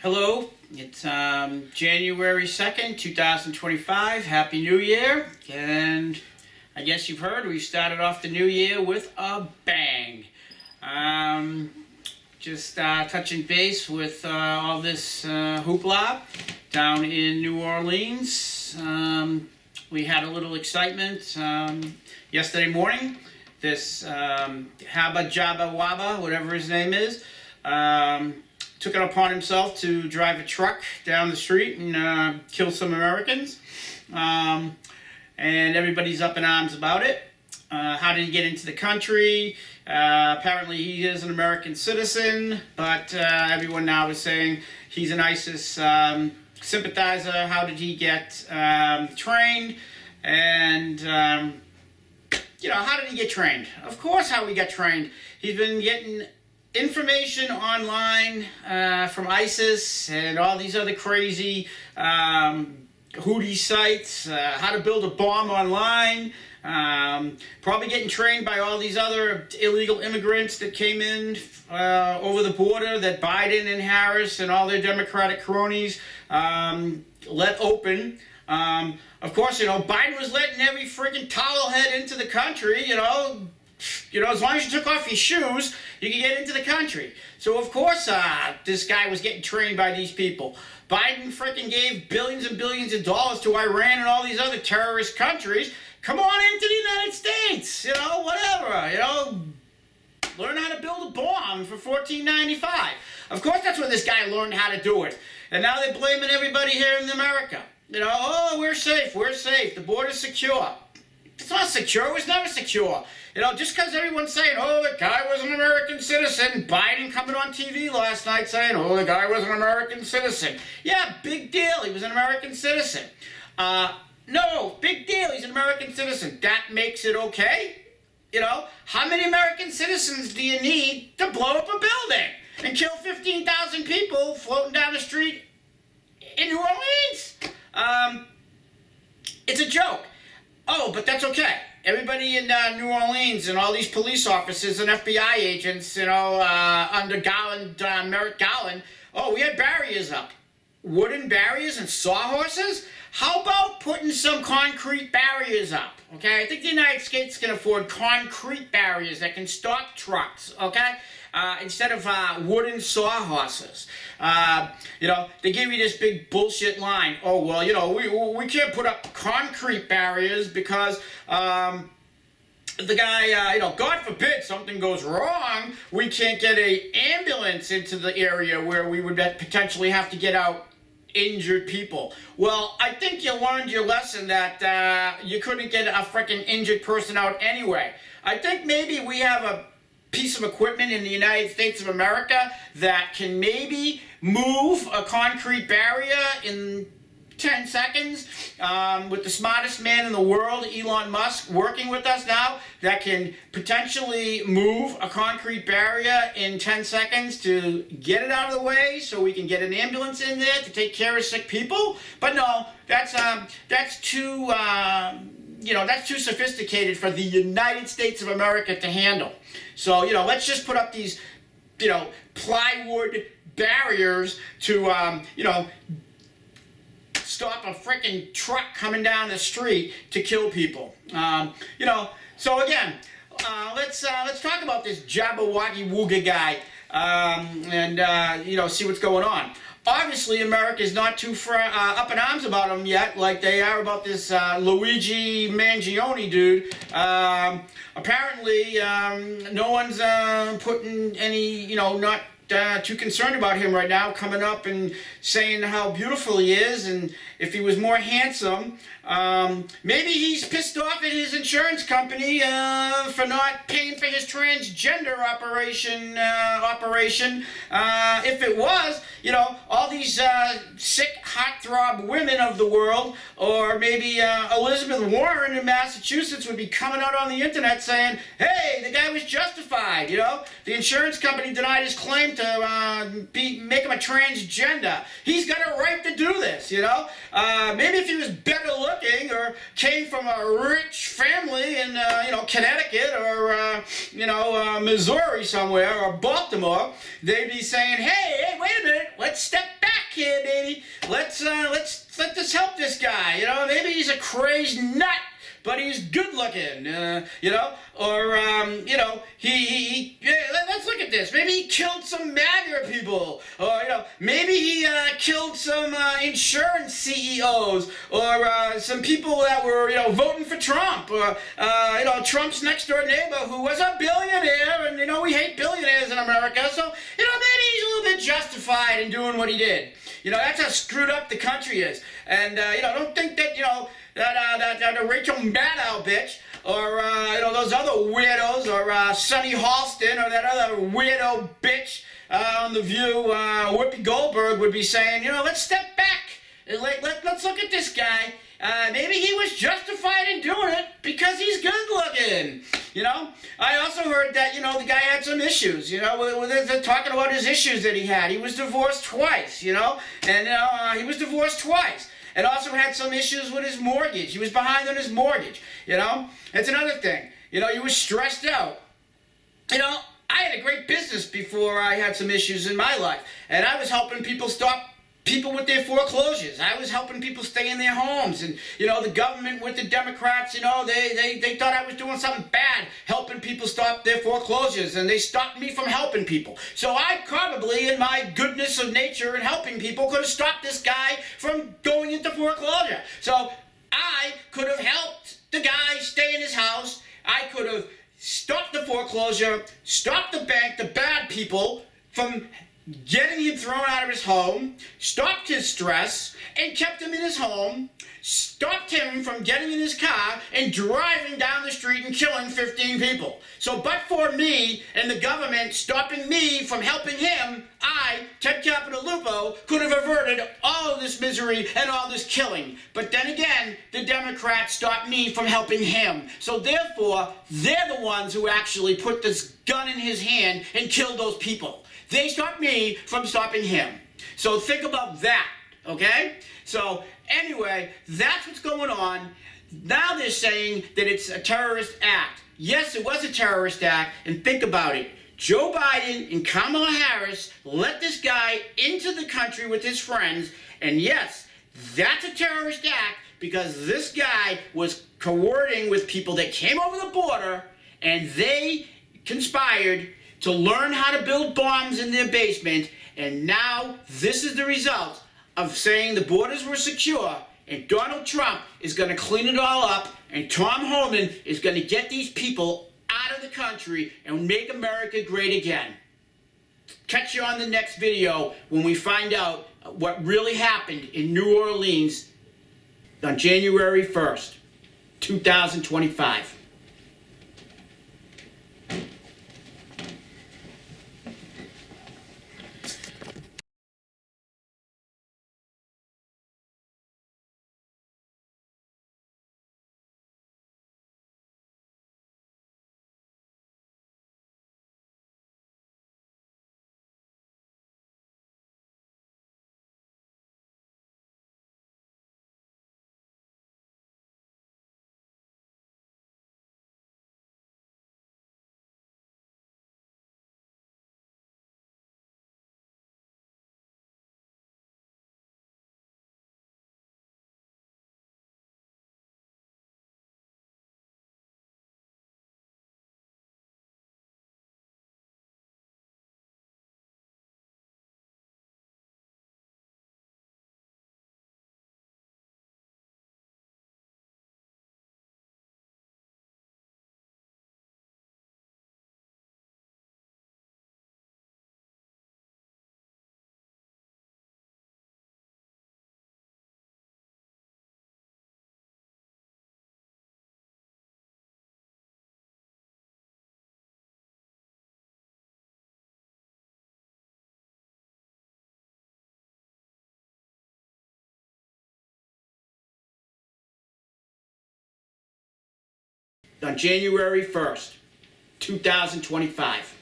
Hello, it's January 2nd, 2025. Happy New Year. And I guess you've heard we started off the new year with a bang. Just touching base with all this hoopla down in New Orleans. We had a little excitement yesterday morning. This Habba Jabba Wabba, whatever his name is, took it upon himself to drive a truck down the street and kill some Americans. And everybody's up in arms about it. How did he get into the country? Apparently he is an American citizen, but everyone now is saying he's an ISIS sympathizer. How did he get trained? And, how did he get trained? Of course how he got trained. He's been getting information online from ISIS and all these other crazy Houthi sites, how to build a bomb online, probably getting trained by all these other illegal immigrants that came in over the border that Biden and Harris and all their Democratic cronies let open. Of course, Biden was letting every freaking towelhead into the country, as long as you took off your shoes, you could get into the country. So, of course, this guy was getting trained by these people. Biden freaking gave billions and billions of dollars to Iran and all these other terrorist countries. Come on into the United States, whatever, learn how to build a bomb for $14.95. Of course, that's when this guy learned how to do it. And now they're blaming everybody here in America. We're safe, the border's secure. It's not secure, it was never secure. Just because everyone's saying, the guy was an American citizen, Biden coming on TV last night saying, the guy was an American citizen. Yeah, big deal, he was an American citizen. No, big deal, he's an American citizen. That makes it okay? How many American citizens do you need to blow up a building and kill 15,000 people floating down the street in New Orleans? It's a joke. Oh, but that's okay. Everybody in New Orleans and all these police officers and FBI agents, under Merrick Garland, we had barriers up. Wooden barriers and sawhorses? How about putting some concrete barriers up, okay? I think the United States can afford concrete barriers that can stop trucks, okay? Instead of wooden sawhorses. They give you this big bullshit line. Oh, well, we can't put up concrete barriers because the guy, God forbid something goes wrong, we can't get an ambulance into the area where we would potentially have to get out injured people. Well, I think you learned your lesson that you couldn't get a freaking injured person out anyway. I think maybe we have a piece of equipment in the United States of America that can maybe move a concrete barrier in 10 seconds with the smartest man in the world, Elon Musk, working with us now, that can potentially move a concrete barrier in 10 seconds to get it out of the way so we can get an ambulance in there to take care of sick people. But no, that's too that's too sophisticated for the United States of America to handle. So, let's just put up these, plywood barriers to, stop a freaking truck coming down the street to kill people. So again, let's talk about this Jabberwocky Wooga guy, and see what's going on. Obviously, America is not too up in arms about him yet, like they are about this Luigi Mangione dude. Apparently, no one's putting any, not too concerned about him right now, coming up and saying how beautiful he is, and if he was more handsome. Maybe he's pissed off at his insurance company for not paying for his transgender operation. If it was, all these sick heartthrob women of the world, or maybe Elizabeth Warren in Massachusetts would be coming out on the internet saying, hey, the guy was justified, The insurance company denied his claim to make him a transgender. He's got a right to do this, Maybe if he was better looking or came from a rich family in, Connecticut or, Missouri somewhere or Baltimore, they'd be saying, hey, wait a minute, let's step back. here, baby. Let's help this guy. Maybe he's a crazed nut, but he's good looking. Let's look at this. Maybe he killed some MAGA people, or maybe he killed some insurance CEOs, or some people that were voting for Trump, or Trump's next door neighbor who was a billionaire, and we hate billionaires in America, so maybe he's a little bit justified in doing what he did. That's how screwed up the country is, and don't think that that Rachel Maddow bitch, or those other weirdos, or Sonny Halston, or that other weirdo bitch on The View, Whoopi Goldberg, would be saying, let's step back. Let's look at this guy. Maybe he was justified in doing it because he's good looking. I also heard that the guy had some issues. They're talking about his issues that he had. He was divorced twice. And he was divorced twice. And also had some issues with his mortgage. He was behind on his mortgage. That's another thing. He was stressed out. I had a great business before I had some issues in my life, and I was helping people stop people with their foreclosures. I was helping people stay in their homes, and the government with the Democrats, they thought I was doing something bad, helping people stop their foreclosures, and they stopped me from helping people. So I probably, in my goodness of nature and helping people, could have stopped this guy from going into foreclosure. So I could have helped the guy stay in his house. I could have stopped the foreclosure, stopped the bank, the bad people, from getting him thrown out of his home, stopped his stress, and kept him in his home, stopped him from getting in his car and driving down the street and killing 15 people. So but for me and the government stopping me from helping him, I, Ted Capitalupo, could have averted all of this misery and all this killing. But then again, the Democrats stopped me from helping him. So therefore, they're the ones who actually put this gun in his hand and killed those people. They stopped me from stopping him. So think about that, okay? So anyway, that's what's going on. Now they're saying that it's a terrorist act. Yes, it was a terrorist act, and think about it. Joe Biden and Kamala Harris let this guy into the country with his friends, and yes, that's a terrorist act because this guy was coordinating with people that came over the border, and they conspired to learn how to build bombs in their basement, and now this is the result of saying the borders were secure, and Donald Trump is going to clean it all up, and Tom Homan is going to get these people out of the country and make America great again. Catch you on the next video when we find out what really happened in New Orleans on January 1st, 2025. On January 1st, 2025.